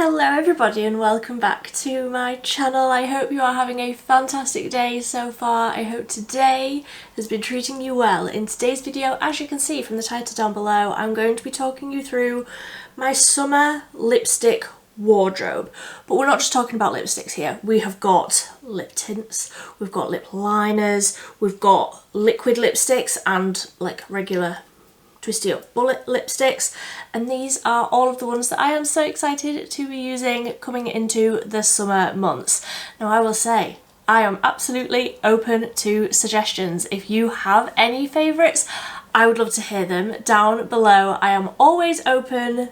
Hello everybody and welcome back to my channel. I hope you are having a fantastic day so far. I hope today has been treating you well. In today's video, as you can see from the title down below, I'm going to be talking you through my summer lipstick wardrobe. But we're not just talking about lipsticks here. We have got lip tints, we've got lip liners, we've got liquid lipsticks and like regular twisty up bullet lipsticks, and these are all of the ones that I am so excited to be using coming into the summer months. Now I will say I am absolutely open to suggestions. If you have any favourites, I would love to hear them down below. I am always open,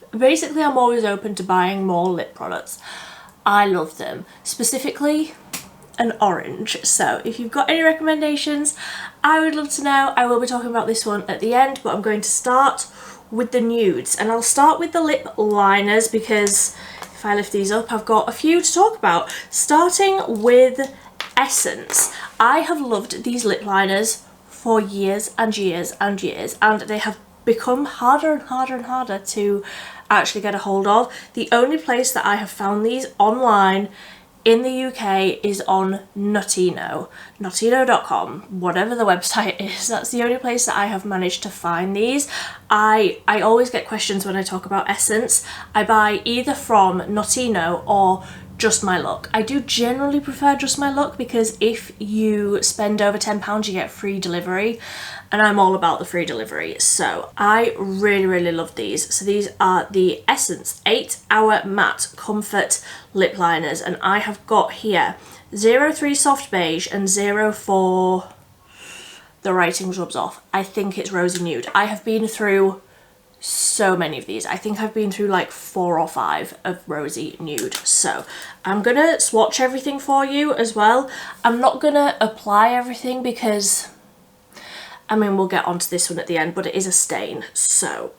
basically I'm always open to buying more lip products. I love them, specifically an orange. So if you've got any recommendations, I would love to know. I will be talking about this one at the end, but I'm going to start with the nudes, and I'll start with the lip liners because if I lift these up, I've got a few to talk about. Starting with Essence. I have loved these lip liners for years and years and years, and they have become harder and harder and harder to actually get a hold of. The only place that I have found these online in the UK is on Notino, notino.com, whatever the website is. That's the only place that I have managed to find these. I always get questions when I talk about Essence. I buy either from Notino or Just My Look. I do generally prefer Just My Look because if you spend over £10 you get free delivery, and I'm all about the free delivery, so I really love these. So these are the Essence 8 Hour Matte Comfort Lip Liners, and I have got here 03 Soft Beige and 04, the writing's rubs off, I think it's Rosy Nude. I have been through so many of these. I think I've been through like 4 or 5 of Rosy Nude. So I'm gonna swatch everything for you as well. I'm not gonna apply everything because, I mean, we'll get onto this one at the end, but it is a stain. So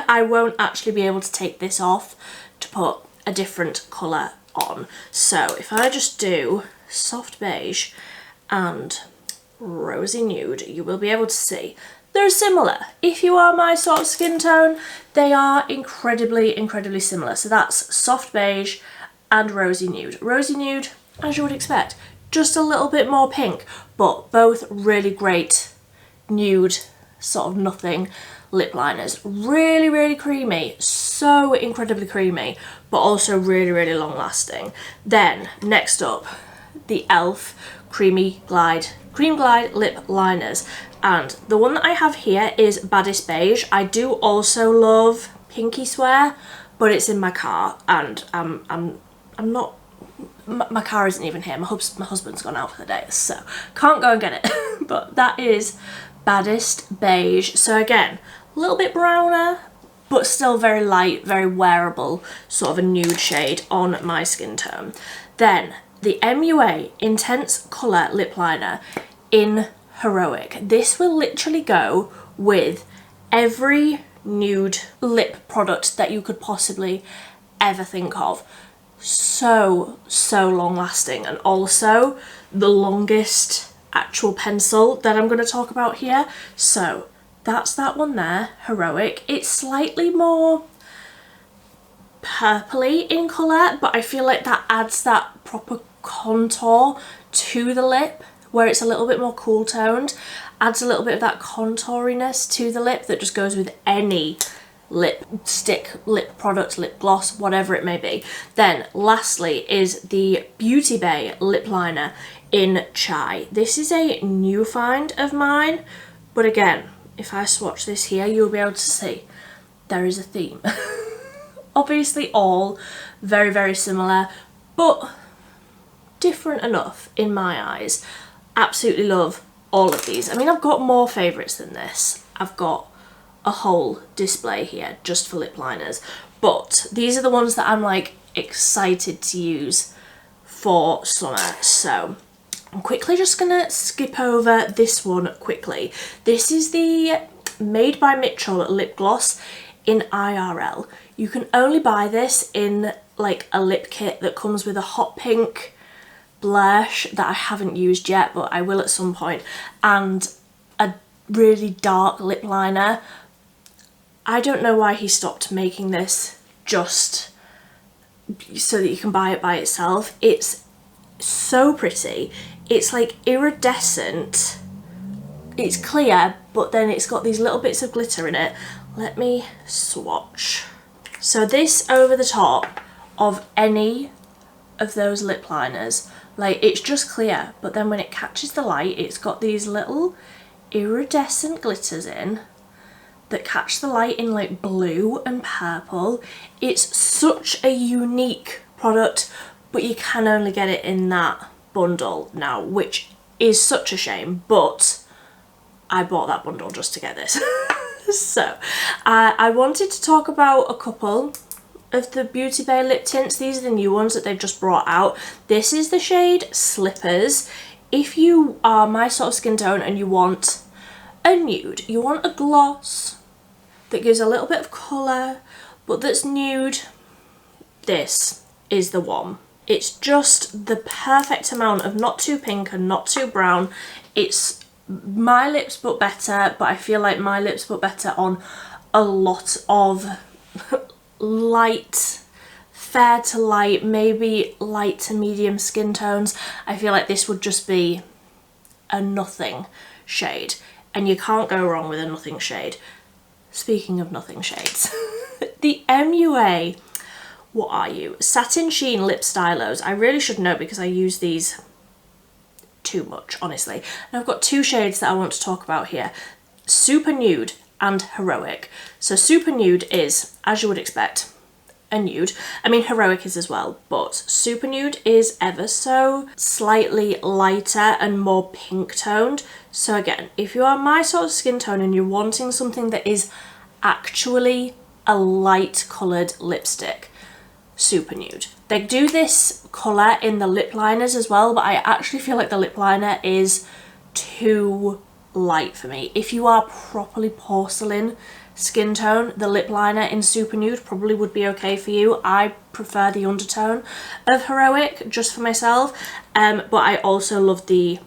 I won't actually be able to take this off to put a different colour on. So if I just do Soft Beige and Rosy Nude, you will be able to see they're similar. If you are my sort of skin tone, they are incredibly similar. So that's Soft Beige and Rosy Nude. Rosy Nude, as you would expect, just a little bit more pink, but both really great nude, sort of nothing lip liners. Really creamy, so incredibly creamy, but also really long lasting. Then next up, the e.l.f. Cream Glide lip liners, and the one that I have here is Baddest Beige. I do also love Pinky Swear, but it's in my car, and I'm not, my car isn't even here. My husband's gone out for the day, so can't go and get it. But that is Baddest Beige. So again, a little bit browner, but still very light, very wearable, sort of a nude shade on my skin tone. Then the MUA Intense Colour Lip Liner in Heroic. This will literally go with every nude lip product that you could possibly ever think of. So long lasting, and also the longest actual pencil that I'm going to talk about here. So that's that one there, Heroic. It's slightly more purpley in colour, but I feel like that adds that proper contour to the lip, where it's a little bit more cool toned, adds a little bit of that contouriness to the lip that just goes with any lipstick, lip product, lip gloss, whatever it may be. Then lastly is the Beauty Bay lip liner in Chai. This is a new find of mine, but again, if I swatch this here, you'll be able to see there is a theme. Obviously all very similar, but different enough in my eyes. Absolutely love all of these. I mean, I've got more favourites than this. I've got a whole display here just for lip liners, but these are the ones that I'm like excited to use for summer. So I'm quickly just gonna skip over this one quickly. This is the Made by Mitchell lip gloss in IRL. You can only buy this in like a lip kit that comes with a hot pink blush that I haven't used yet, but I will at some point, and a really dark lip liner. I don't know why he stopped making this just so that you can buy it by itself. It's so pretty. It's like iridescent. It's clear, but then it's got these little bits of glitter in it. Let me swatch. So this over the top of any of those lip liners, like it's just clear, but then when it catches the light, it's got these little iridescent glitters in that catch the light in like blue and purple. It's such a unique product, but you can only get it in that bundle now, which is such a shame, but I bought that bundle just to get this. So I wanted to talk about a couple of the Beauty Bay lip tints. These are the new ones that they've just brought out. This is the shade Slippers. If you are my sort of skin tone and you want a nude, you want a gloss that gives a little bit of colour but that's nude, this is the one. It's just the perfect amount of not too pink and not too brown. It's My Lips But Better, but I feel like My Lips But Better on a lot of light, fair to light, maybe light to medium skin tones. I feel like this would just be a nothing shade, and you can't go wrong with a nothing shade. Speaking of nothing shades, the MUA, what are you? Satin Sheen Lip Stylos. I really should know because I use these too much, honestly. And I've got two shades that I want to talk about here. Super Nude and Heroic. So Super Nude is, as you would expect, a nude. I mean, Heroic is as well, but Super Nude is ever so slightly lighter and more pink toned. So again, if you are my sort of skin tone and you're wanting something that is actually a light coloured lipstick, Super Nude. They do this colour in the lip liners as well, but I actually feel like the lip liner is too light for me. If you are properly porcelain skin tone, the lip liner in Super Nude probably would be okay for you. I prefer the undertone of Heroic just for myself, but I also love the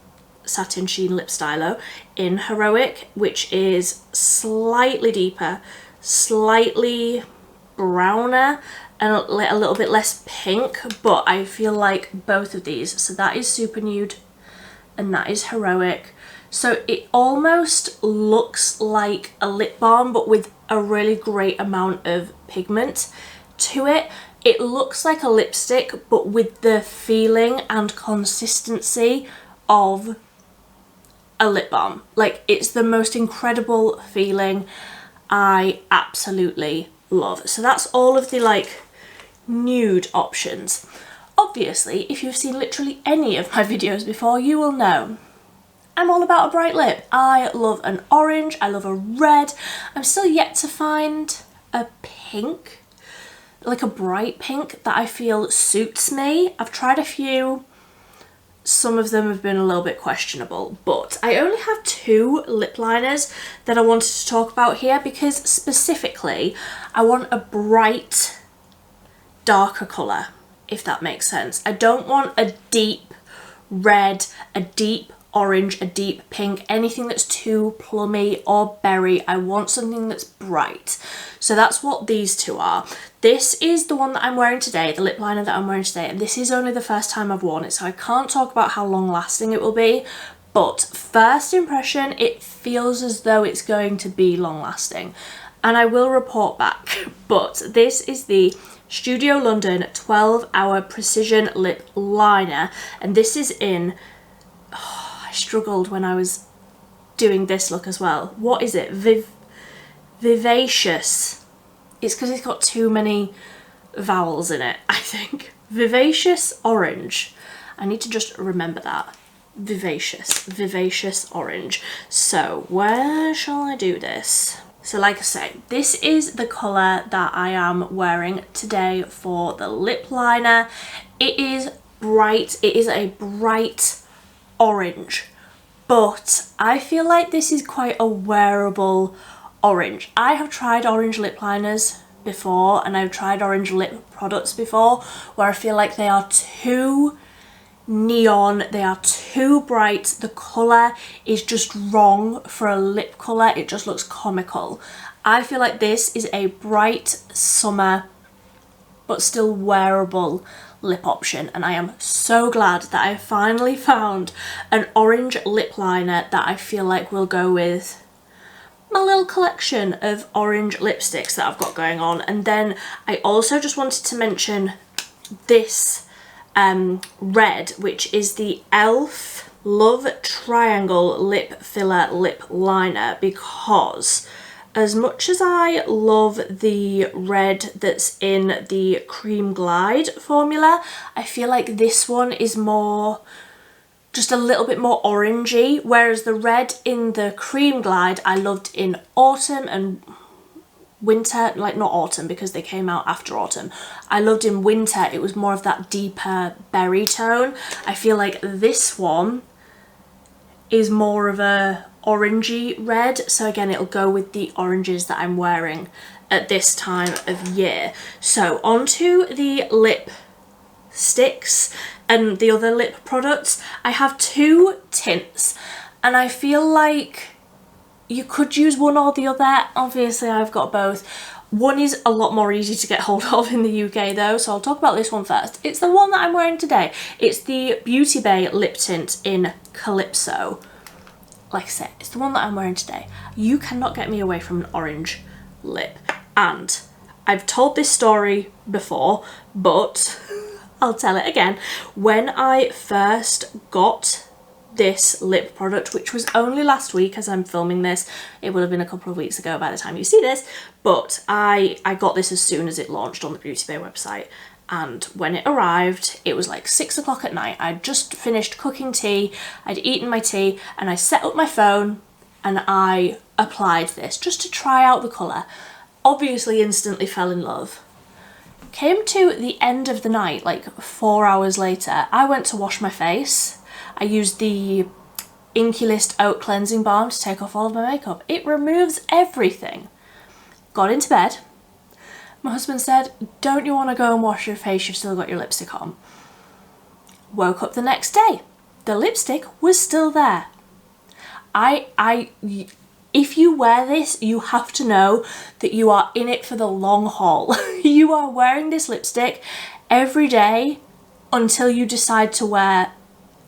Satin Sheen Lip Stylo in Heroic, which is slightly deeper, slightly browner, and a little bit less pink, but I feel like both of these, so that is Super Nude and that is Heroic. So it almost looks like a lip balm, but with a really great amount of pigment to it. It looks like a lipstick, but with the feeling and consistency of a lip balm. Like, it's the most incredible feeling. I absolutely love. So that's all of the like nude options. Obviously, if you've seen literally any of my videos before, you will know I'm all about a bright lip. I love an orange, I love a red. I'm still yet to find a pink, like a bright pink that I feel suits me. I've tried a few, some of them have been a little bit questionable, but I only have two lip liners that I wanted to talk about here because specifically I want a bright, darker colour, if that makes sense. I don't want a deep red, a deep orange, a deep pink, anything that's too plummy or berry. I want something that's bright. So that's what these two are. This is the one that I'm wearing today, the lip liner that I'm wearing today, and this is only the first time I've worn it, so I can't talk about how long lasting it will be, but first impression, it feels as though it's going to be long lasting, and I will report back. But this is the Studio London 12-Hour Precision Lip Liner, and this is in, I struggled when I was doing this look as well. What is it? Vivacious. It's because it's got too many vowels in it, I think. Vivacious Orange. I need to just remember that. Vivacious Orange. So where shall I do this? So like I say, this is the colour that I am wearing today for the lip liner. It is bright. It is a bright orange, but I feel like this is quite a wearable orange. I have tried orange lip liners before, and I've tried orange lip products before where I feel like they are too neon, they are too bright, the colour is just wrong for a lip colour, it just looks comical. I feel like this is a bright summer but still wearable lip option, and I am so glad that I finally found an orange lip liner that I feel like will go with my little collection of orange lipsticks that I've got going on. And then I also just wanted to mention this red, which is the e.l.f. Love Triangle Lip Filler Lip Liner, because as much as I love the red that's in the Cream Glide formula, I feel like this one is more, just a little bit more orangey, whereas the red in the Cream Glide I loved in autumn and winter, like not autumn because they came out after autumn. I loved in winter, it was more of that deeper berry tone. I feel like this one is more of a orangey red, so again it'll go with the oranges that I'm wearing at this time of year. So onto the lip sticks and the other lip products. I have two tints and I feel like you could use one or the other. Obviously I've got both. One is a lot more easy to get hold of in the UK though, so I'll talk about this one first. It's the one that I'm wearing today. It's the Beauty Bay lip tint in Calypso. Like I said, it's the one that I'm wearing today. You cannot get me away from an orange lip. And I've told this story before, but I'll tell it again. When I first got this lip product, which was only last week as I'm filming this, it would have been a couple of weeks ago by the time you see this, but I got this as soon as it launched on the Beauty Bay website. And when it arrived, it was like 6 o'clock at night. I'd just finished cooking tea, I'd eaten my tea, and I set up my phone and I applied this just to try out the colour. Obviously instantly fell in love. Came to the end of the night, like 4 hours later, I went to wash my face. I used the Enquiry Oat Cleansing Balm to take off all of my makeup. It removes everything. Got into bed. My husband said, don't you want to go and wash your face? You've still got your lipstick on. Woke up the next day. The lipstick was still there. If you wear this, you have to know that you are in it for the long haul. You are wearing this lipstick every day until you decide to wear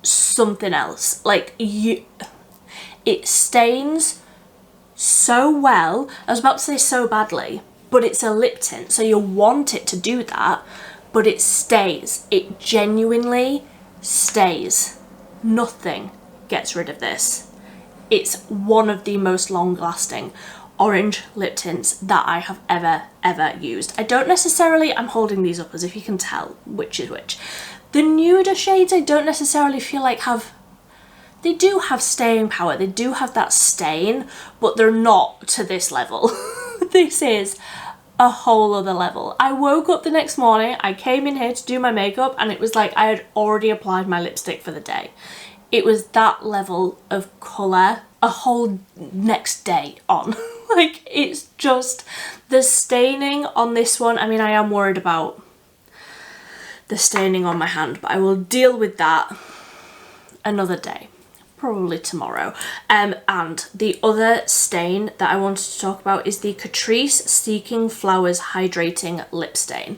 something else. Like, it stains so well. I was about to say so badly, but it's a lip tint, so you'll want it to do that, but it stays. It genuinely stays. Nothing gets rid of this. It's one of the most long-lasting orange lip tints that I have ever used. I don't necessarily, I'm holding these up as if you can tell which is which. The nuder shades I don't necessarily feel like they do have staying power, they do have that stain, but they're not to this level. This is a whole other level. I woke up the next morning, I came in here to do my makeup, and it was like I had already applied my lipstick for the day. It was that level of colour a whole next day on. Like, it's just, the staining on this one, I mean, I am worried about the staining on my hand, but I will deal with that another day. Probably tomorrow. And the other stain that I wanted to talk about is the Catrice Seeking Flowers Hydrating Lip Stain.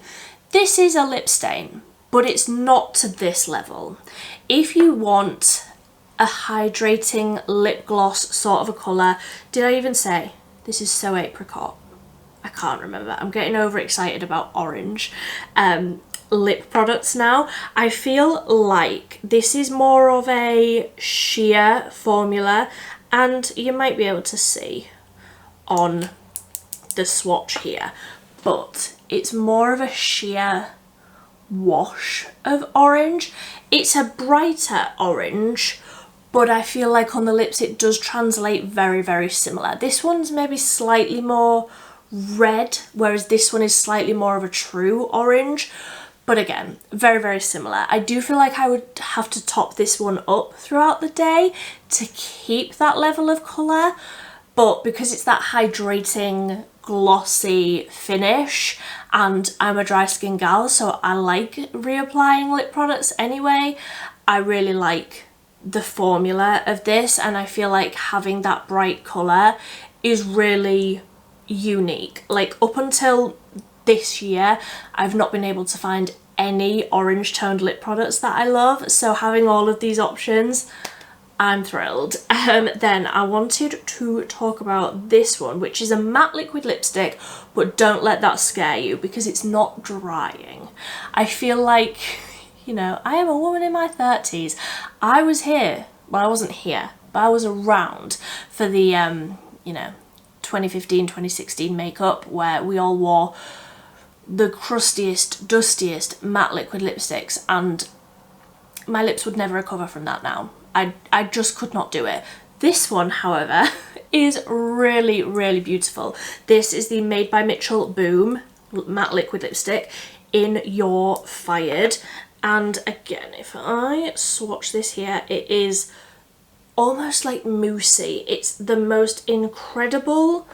This is a lip stain, but it's not to this level. If you want a hydrating lip gloss sort of a colour, did I even say? This is so apricot. I can't remember. I'm getting overexcited about orange. Lip products now. I feel like this is more of a sheer formula, and you might be able to see on the swatch here, but it's more of a sheer wash of orange. It's a brighter orange, but I feel like on the lips it does translate very similar. This one's maybe slightly more red, whereas this one is slightly more of a true orange. But again, very similar. I do feel like I would have to top this one up throughout the day to keep that level of colour. But because it's that hydrating, glossy finish, and I'm a dry skin gal, so I like reapplying lip products anyway, I really like the formula of this, and I feel like having that bright colour is really unique. Like, up until this year I've not been able to find any orange toned lip products that I love, so having all of these options, I'm thrilled. Then I wanted to talk about this one, which is a matte liquid lipstick, but don't let that scare you because it's not drying. I feel like, you know, I am a woman in my 30s. I was here, well, I wasn't here, but I was around for the, you know, 2015, 2016 makeup where we all wore the crustiest, dustiest matte liquid lipsticks, and my lips would never recover from that now. I just could not do it. This one, however, is really, really beautiful. This is the Made by Mitchell Boom matte liquid lipstick in You're Fired. And again, if I swatch this here, it is almost like moussey. It's the most incredible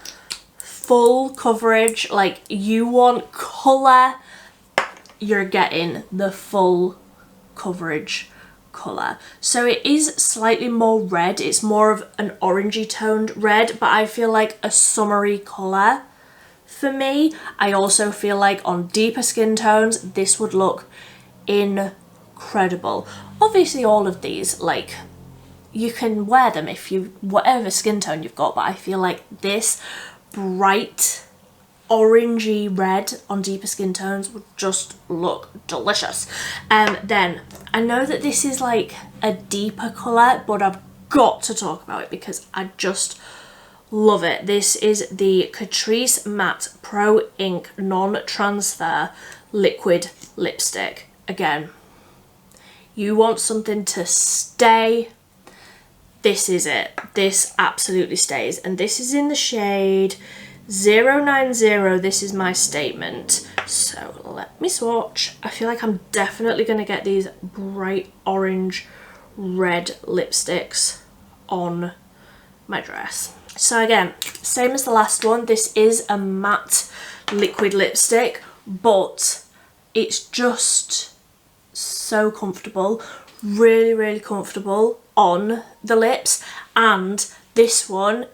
full coverage. Like, you want colour, you're getting the full coverage colour. So it is slightly more red, it's more of an orangey toned red, but I feel like a summery colour for me. I also feel like on deeper skin tones this would look incredible. Obviously all of these, like, you can wear them if you, whatever skin tone you've got, but I feel like this bright orangey red on deeper skin tones would just look delicious. Then I know that this is like a deeper colour, but I've got to talk about it because I just love it. This is the Catrice Matte Pro Ink Non-Transfer Liquid Lipstick. Again, you want something to stay, this is it. This absolutely stays, and this is in the shade 090. This is my statement. So let me swatch. I feel like I'm definitely going to get these bright orange red lipsticks on my dress. So again, same as the last one, this is a matte liquid lipstick, but it's just so comfortable, really, really comfortable on the lips. And this one,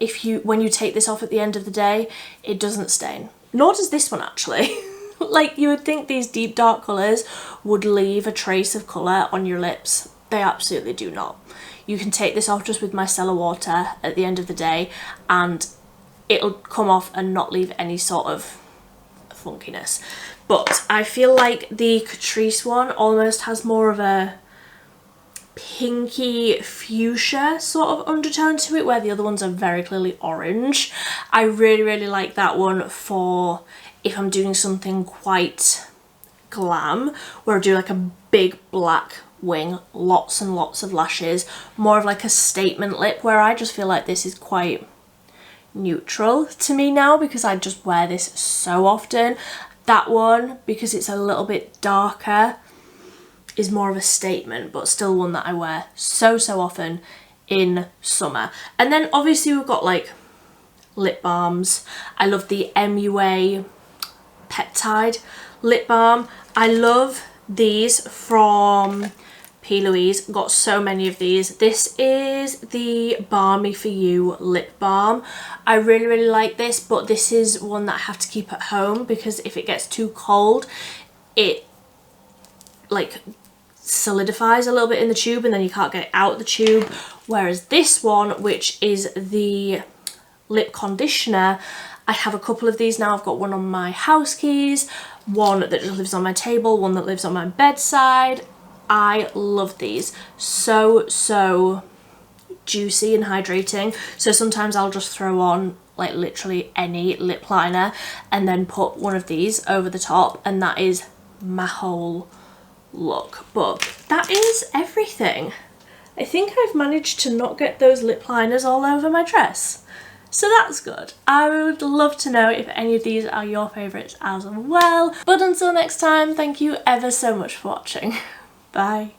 when you take this off at the end of the day, it doesn't stain. Nor does this one actually. Like, you would think these deep dark colours would leave a trace of colour on your lips. They absolutely do not. You can take this off just with micellar water at the end of the day and it'll come off and not leave any sort of funkiness. But I feel like the Catrice one almost has more of a pinky fuchsia sort of undertone to it, where the other ones are very clearly orange. I really, really like that one for if I'm doing something quite glam, where I do like a big black wing, lots and lots of lashes, more of like a statement lip, where I just feel like this is quite neutral to me now because I just wear this so often. That one, because it's a little bit darker, is more of a statement, but still one that I wear so often in summer. And then obviously we've got like lip balms. I love the MUA Peptide lip balm. I love these from P. Louise. Got so many of these. This is the Balmy For You lip balm. I really, really like this, but this is one that I have to keep at home because if it gets too cold, it like solidifies a little bit in the tube and then you can't get it out the tube. Whereas this one, which is the lip conditioner, I have a couple of these now. I've got one on my house keys, one that just lives on my table, one that lives on my bedside. I love these. So juicy and hydrating. So sometimes I'll just throw on like literally any lip liner and then put one of these over the top, and that is my whole look. But that is everything. I think I've managed to not get those lip liners all over my dress, so that's good. I would love to know if any of these are your favourites as well. But until next time, thank you ever so much for watching. Bye.